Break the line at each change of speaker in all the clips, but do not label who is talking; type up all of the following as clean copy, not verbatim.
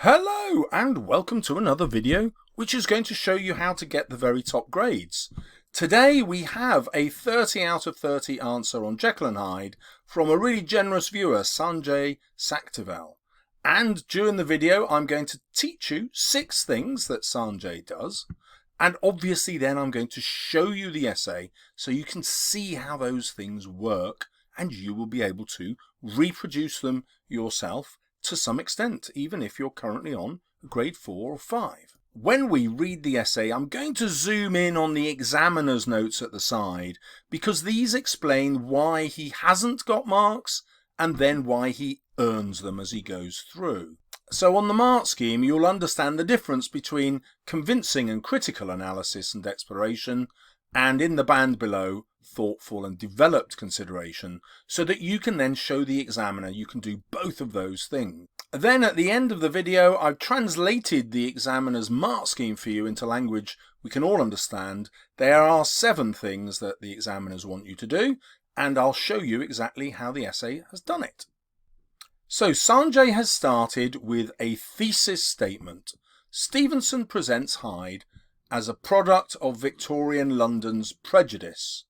Hello and welcome to another video which is going to show you how to get the very top grades. Today we have a 30 out of 30 answer on Jekyll and Hyde from a really generous viewer, Sanjay Saktival. And during the video I'm going to teach you 6 things that Sanjay does, and obviously then I'm going to show you the essay so you can see how those things work and you will be able to reproduce them yourself to some extent, even if you're currently on grade 4 or 5. When we read the essay, I'm going to zoom in on the examiner's notes at the side because these explain why he hasn't got marks and then why he earns them as he goes through. So on the mark scheme, you'll understand the difference between convincing and critical analysis and exploration, and in the band below, thoughtful and developed consideration, so that you can then show the examiner you can do both of those things. Then at the end of the video, I've translated the examiner's mark scheme for you into language we can all understand. There are 7 things that the examiners want you to do, and I'll show you exactly how the essay has done it. So Sanjay has started with a thesis statement. Stevenson presents Hyde as a product of Victorian London's prejudice.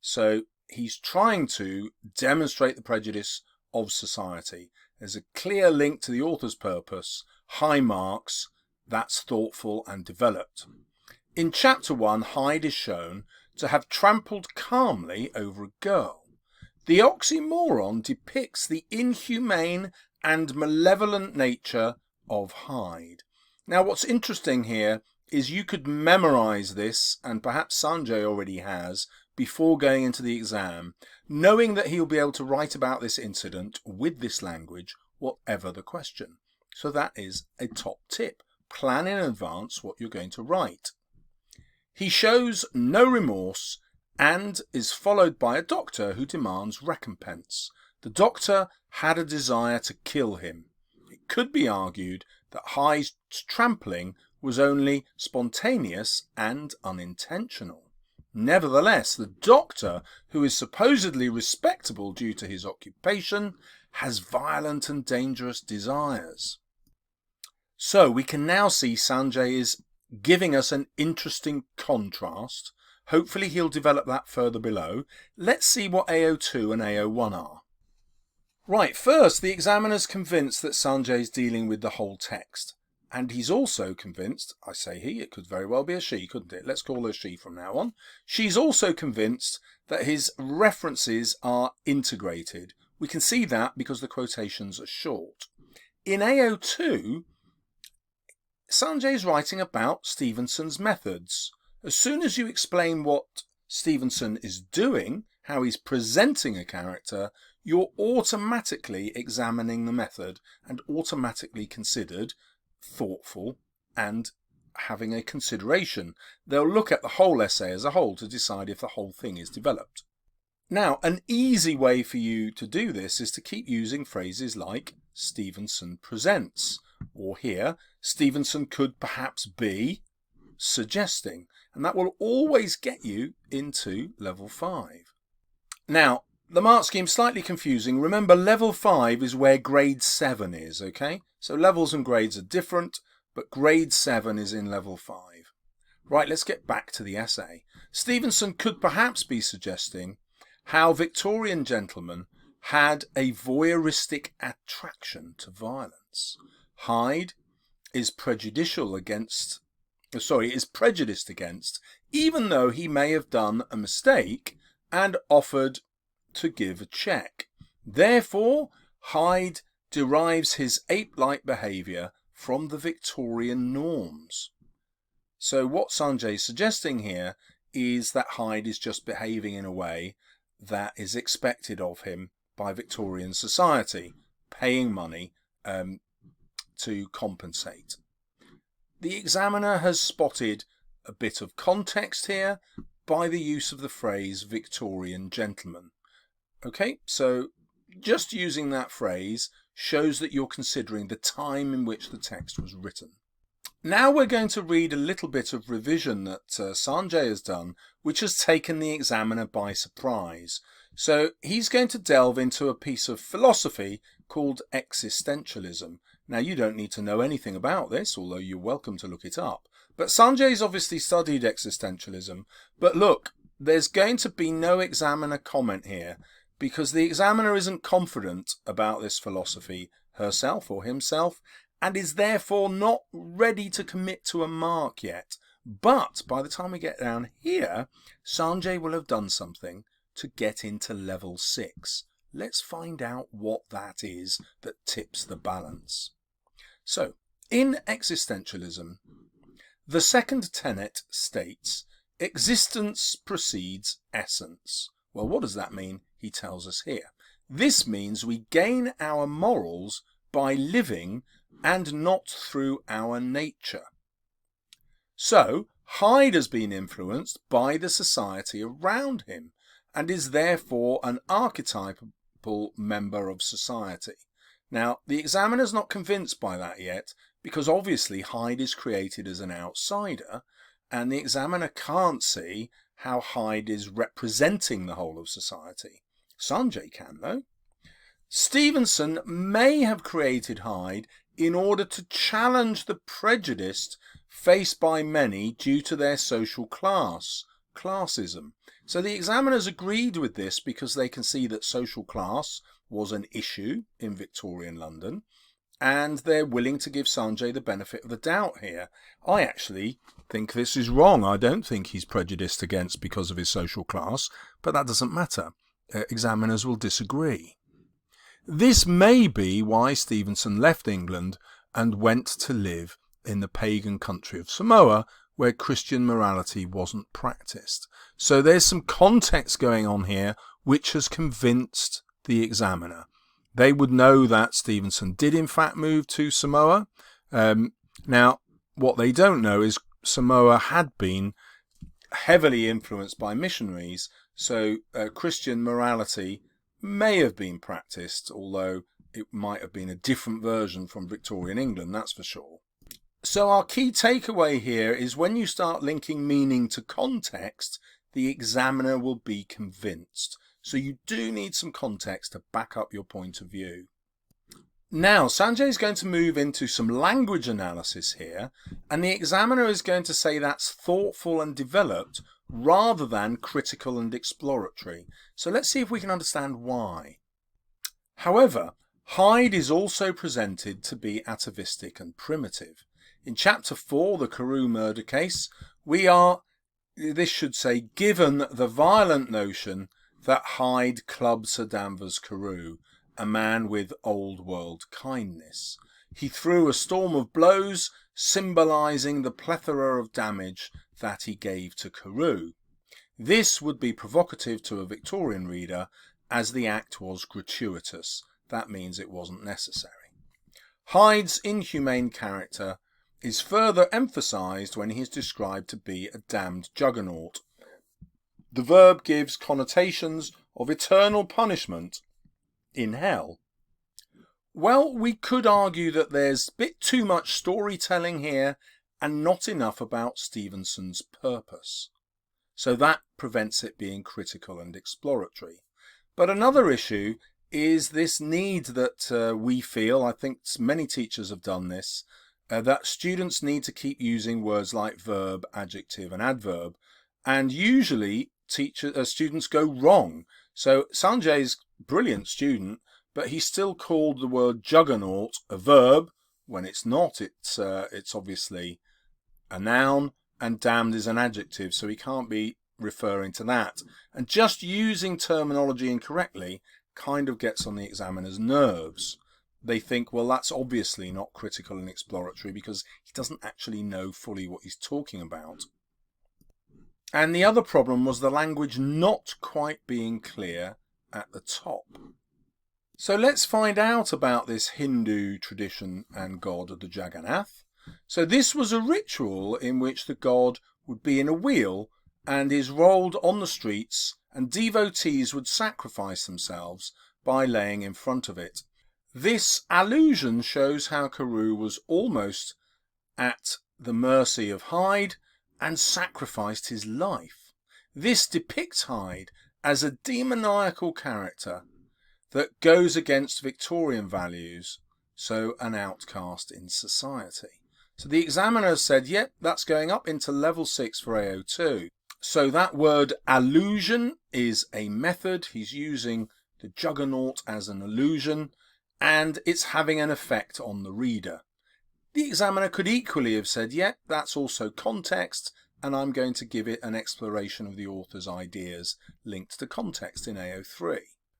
So he's trying to demonstrate the prejudice of society. There's a clear link to the author's purpose, high marks, that's thoughtful and developed. In chapter 1, Hyde is shown to have trampled calmly over a girl. The oxymoron depicts the inhumane and malevolent nature of Hyde. Now what's interesting here is you could memorize this, and perhaps Sanjay already has, before going into the exam, knowing that he'll be able to write about this incident with this language, whatever the question. So that is a top tip. Plan in advance what you're going to write. He shows no remorse and is followed by a doctor who demands recompense. The doctor had a desire to kill him. It could be argued that Hyde's trampling was only spontaneous and unintentional. Nevertheless, the doctor, who is supposedly respectable due to his occupation, has violent and dangerous desires. So we can now see Sanjay is giving us an interesting contrast. Hopefully he'll develop that further below. Let's see what AO2 and AO1 are. Right, first the examiner's convinced that Sanjay's dealing with the whole text. And he's also convinced, I say he, it could very well be a she, couldn't it? Let's call her she from now on. She's also convinced that his references are integrated. We can see that because the quotations are short. In AO2, Sanjay's writing about Stevenson's methods. As soon as you explain what Stevenson is doing, how he's presenting a character, you're automatically examining the method and automatically considered thoughtful and having a consideration. They'll look at the whole essay as a whole to decide if the whole thing is developed. Now, an easy way for you to do this is to keep using phrases like Stevenson presents, or here, Stevenson could perhaps be suggesting, and that will always get you into level 5. Now, the mark scheme's slightly confusing. Remember, level 5 is where grade 7 is, okay? So levels and grades are different, but grade 7 is in level 5. Right, let's get back to the essay. Stevenson could perhaps be suggesting how Victorian gentlemen had a voyeuristic attraction to violence. Hyde is prejudiced against, even though he may have done a mistake and offered to give a check. Therefore, Hyde derives his ape-like behaviour from the Victorian norms. So what Sanjay is suggesting here is that Hyde is just behaving in a way that is expected of him by Victorian society, paying money to compensate. The examiner has spotted a bit of context here by the use of the phrase Victorian gentleman. Okay, so just using that phrase shows that you're considering the time in which the text was written. Now we're going to read a little bit of revision that Sanjay has done, which has taken the examiner by surprise. So he's going to delve into a piece of philosophy called existentialism. Now, you don't need to know anything about this, although you're welcome to look it up. But Sanjay's obviously studied existentialism. But look, there's going to be no examiner comment here, because the examiner isn't confident about this philosophy herself or himself, and is therefore not ready to commit to a mark yet. But by the time we get down here, Sanjay will have done something to get into level 6. Let's find out what that is that tips the balance. So, in existentialism, the second tenet states, existence precedes essence. Well, what does that mean? He tells us here. This means we gain our morals by living and not through our nature. So, Hyde has been influenced by the society around him and is therefore an archetypal member of society. Now, the examiner's not convinced by that yet, because obviously Hyde is created as an outsider, and the examiner can't see how Hyde is representing the whole of society. Sanjay can, though. Stevenson may have created Hyde in order to challenge the prejudice faced by many due to their social classism. So the examiners agreed with this because they can see that social class was an issue in Victorian London, and they're willing to give Sanjay the benefit of the doubt here. I actually think this is wrong. I don't think he's prejudiced against because of his social class, but that doesn't matter. Examiners will disagree. This may be why Stevenson left England and went to live in the pagan country of Samoa, where Christian morality wasn't practiced. So there's some context going on here which has convinced the examiner. They would know that Stevenson did in fact move to Samoa. Now, what they don't know is Samoa had been heavily influenced by missionaries, so Christian morality may have been practiced, although it might have been a different version from Victorian England, that's for sure. So our key takeaway here is when you start linking meaning to context, the examiner will be convinced. So you do need some context to back up your point of view. Now, Sanjay is going to move into some language analysis here, and the examiner is going to say that's thoughtful and developed rather than critical and exploratory. So let's see if we can understand why. However, Hyde is also presented to be atavistic and primitive. In chapter 4, the Carew murder case, we are, this should say, given the violent notion that Hyde clubbed Sir Danvers Carew, a man with old world kindness. He threw a storm of blows, symbolising the plethora of damage that he gave to Carew. This would be provocative to a Victorian reader, as the act was gratuitous. That means it wasn't necessary. Hyde's inhumane character is further emphasised when he is described to be a damned juggernaut. The verb gives connotations of eternal punishment in hell. Well, we could argue that there's a bit too much storytelling here and not enough about Stevenson's purpose. So that prevents it being critical and exploratory. But another issue is this need that we feel, I think many teachers have done this, that students need to keep using words like verb, adjective and adverb, and usually students go wrong. So Sanjay's a brilliant student, but he still called the word juggernaut a verb when it's not. It's obviously a noun, and damned is an adjective, so he can't be referring to that. And just using terminology incorrectly kind of gets on the examiner's nerves. They think, well, that's obviously not critical and exploratory because he doesn't actually know fully what he's talking about. And the other problem was the language not quite being clear at the top. So let's find out about this Hindu tradition and god of the Jagannath. So this was a ritual in which the god would be in a wheel and is rolled on the streets, and devotees would sacrifice themselves by laying in front of it. This allusion shows how Carew was almost at the mercy of Hyde and sacrificed his life. This depicts Hyde as a demoniacal character that goes against Victorian values so an outcast in society. So the examiner said, yep, that's going up into level 6 for AO2. So that word allusion is a method. He's using the juggernaut as an allusion, and it's having an effect on the reader. The examiner could equally have said, yeah, that's also context, and I'm going to give it an exploration of the author's ideas linked to context in AO3.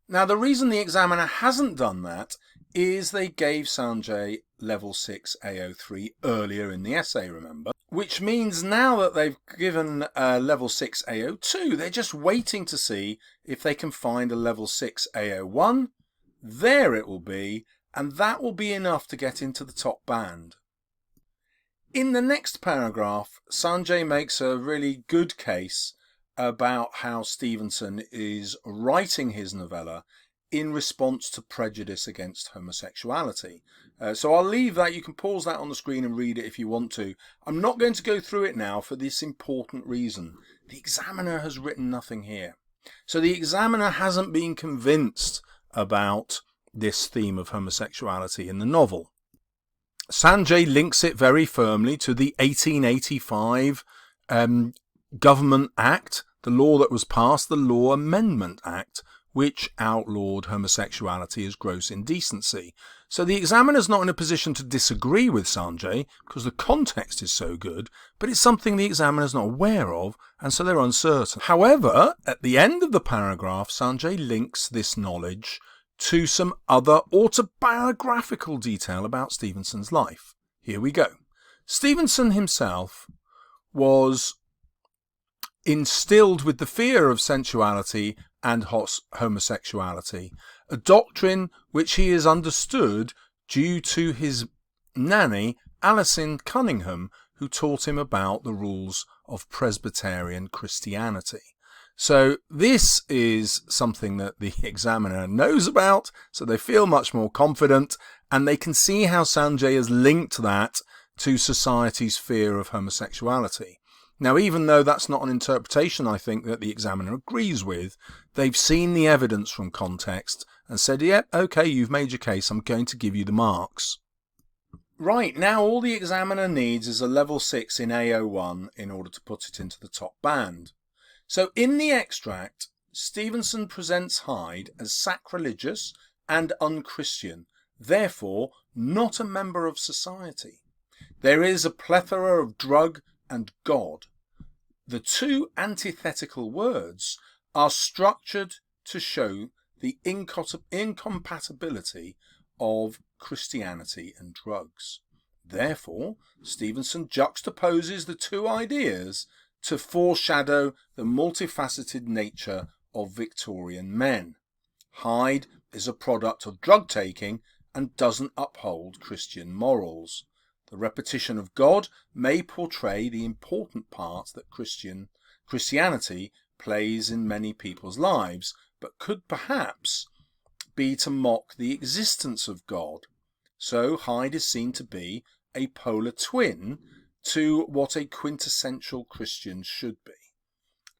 Now, the reason the examiner hasn't done that is they gave Sanjay level 6 AO3 earlier in the essay, remember? Which means now that they've given level 6 AO2, they're just waiting to see if they can find a level 6 AO1. There it will be, and that will be enough to get into the top band. In the next paragraph, Sanjay makes a really good case about how Stevenson is writing his novella in response to prejudice against homosexuality. So I'll leave that. You can pause that on the screen and read it if you want to. I'm not going to go through it now for this important reason. The examiner has written nothing here. So the examiner hasn't been convinced about this theme of homosexuality in the novel. Sanjay links it very firmly to the 1885 Government Act, the law that was passed, the Law Amendment Act, which outlawed homosexuality as gross indecency. So the examiner's not in a position to disagree with Sanjay because the context is so good, but it's something the examiner's not aware of, and so they're uncertain. However, at the end of the paragraph, Sanjay links this knowledge to some other autobiographical detail about Stevenson's life. Here we go. Stevenson himself was instilled with the fear of sensuality and homosexuality, a doctrine which he has understood due to his nanny, Alison Cunningham, who taught him about the rules of Presbyterian Christianity. So this is something that the examiner knows about, so they feel much more confident, and they can see how Sanjay has linked that to society's fear of homosexuality. Now, even though that's not an interpretation I think that the examiner agrees with, they've seen the evidence from context and said, yep, okay, you've made your case, I'm going to give you the marks. Right, now all the examiner needs is a level 6 in AO1 in order to put it into the top band. So in the extract, Stevenson presents Hyde as sacrilegious and unchristian, therefore not a member of society. There is a plethora of drug and God. The two antithetical words are structured to show the incompatibility of Christianity and drugs. Therefore, Stevenson juxtaposes the two ideas to foreshadow the multifaceted nature of Victorian men. Hyde is a product of drug taking and doesn't uphold Christian morals. The repetition of God may portray the important part that Christianity plays in many people's lives, but could perhaps be to mock the existence of God. So Hyde is seen to be a polar twin to what a quintessential Christian should be.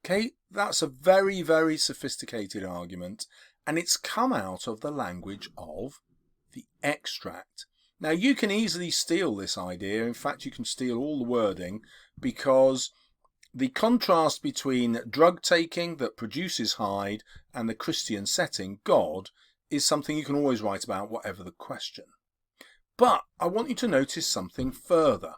Okay, that's a very, very sophisticated argument, and it's come out of the language of the extract. Now, you can easily steal this idea. In fact, you can steal all the wording, because the contrast between drug taking that produces Hyde and the Christian setting, God, is something you can always write about, whatever the question. But I want you to notice something further.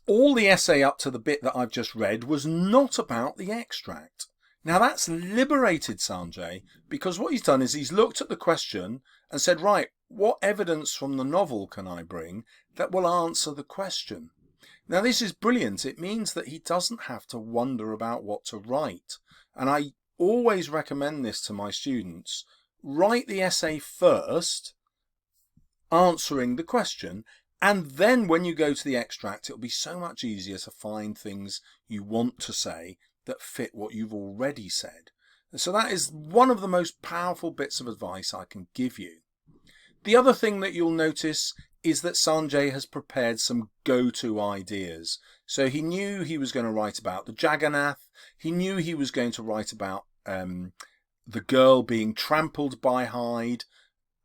All the essay up to the bit that I've just read was not about the extract. Now that's liberated Sanjay, because what he's done is he's looked at the question and said, right, what evidence from the novel can I bring that will answer the question? Now this is brilliant. It means that he doesn't have to wonder about what to write. And I always recommend this to my students. Write the essay first, answering the question, and then when you go to the extract, it'll be so much easier to find things you want to say that fit what you've already said. So that is one of the most powerful bits of advice I can give you. The other thing that you'll notice is that Sanjay has prepared some go-to ideas. So he knew he was going to write about the Jagannath. He knew he was going to write about the girl being trampled by Hyde.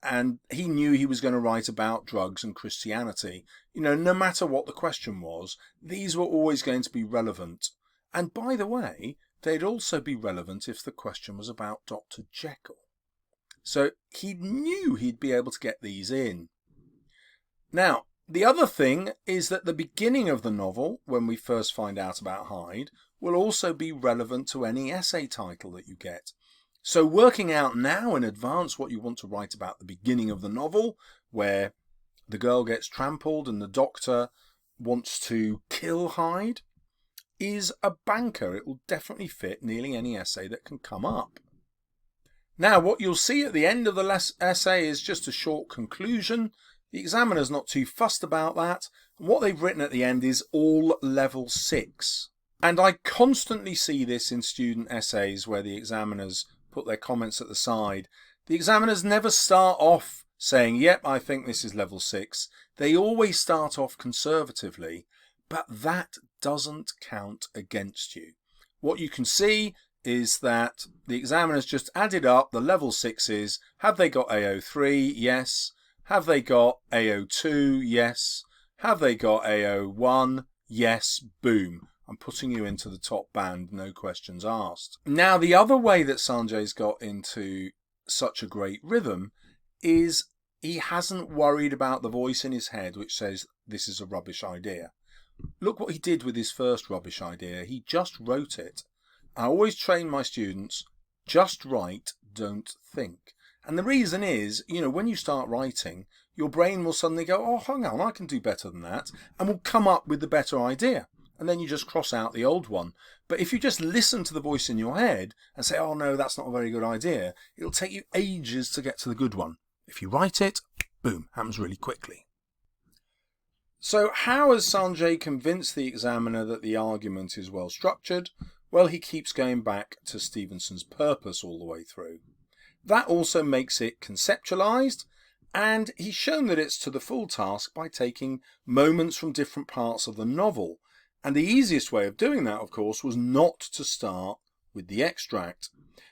and he knew he was going to write about drugs and Christianity. You know, no matter what the question was, these were always going to be relevant. And by the way, they'd also be relevant if the question was about Dr. Jekyll. So he knew he'd be able to get these in. Now, the other thing is that the beginning of the novel, when we first find out about Hyde, will also be relevant to any essay title that you get. So working out now in advance what you want to write about the beginning of the novel, where the girl gets trampled and the doctor wants to kill Hyde, is a banker. It will definitely fit nearly any essay that can come up. Now, what you'll see at the end of the essay is just a short conclusion. The examiner's not too fussed about that. And what they've written at the end is all level 6. And I constantly see this in student essays where the examiners put their comments at the side. The examiners never start off saying, yep, I think this is level 6. They always start off conservatively, but that doesn't count against you. What you can see is that the examiners just added up the level 6s. Have they got AO3? Yes. Have they got AO2? Yes. Have they got AO1? Yes. Boom. I'm putting you into the top band, no questions asked. Now, the other way that Sanjay's got into such a great rhythm is he hasn't worried about the voice in his head which says this is a rubbish idea. Look what he did with his first rubbish idea. He just wrote it. I always train my students, just write, don't think. And the reason is, you know, when you start writing, your brain will suddenly go, oh, hang on, I can do better than that, and will come up with the better idea. And then you just cross out the old one. But if you just listen to the voice in your head and say, oh no, that's not a very good idea, it'll take you ages to get to the good one. If you write it, boom, happens really quickly. So how has Sanjay convinced the examiner that the argument is well structured? Well, he keeps going back to Stevenson's purpose all the way through. That also makes it conceptualized, and he's shown that it's to the full task by taking moments from different parts of the novel. And the easiest way of doing that, of course, was not to start with the extract.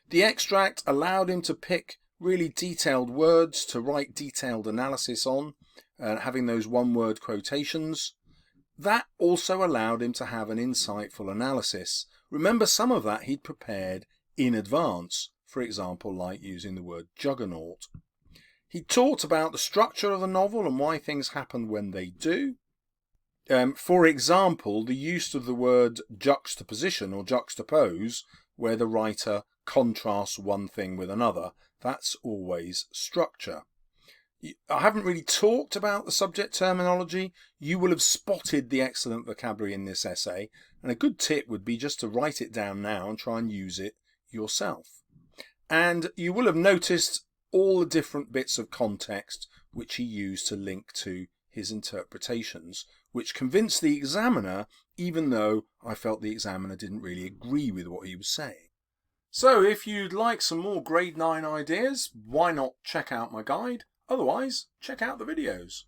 The extract allowed him to pick really detailed words to write detailed analysis on, having those one-word quotations. That also allowed him to have an insightful analysis. Remember, some of that he'd prepared in advance, for example, like using the word juggernaut. He talked about the structure of the novel and why things happen when they do. For example, the use of the word juxtaposition or juxtapose, where the writer contrasts one thing with another. That's always structure. I haven't really talked about the subject terminology. You will have spotted the excellent vocabulary in this essay, and a good tip would be just to write it down now and try and use it yourself. And you will have noticed all the different bits of context which he used to link to his interpretations, which convinced the examiner, even though I felt the examiner didn't really agree with what he was saying. So if you'd like some more grade 9 ideas, why not check out my guide? Otherwise, check out the videos.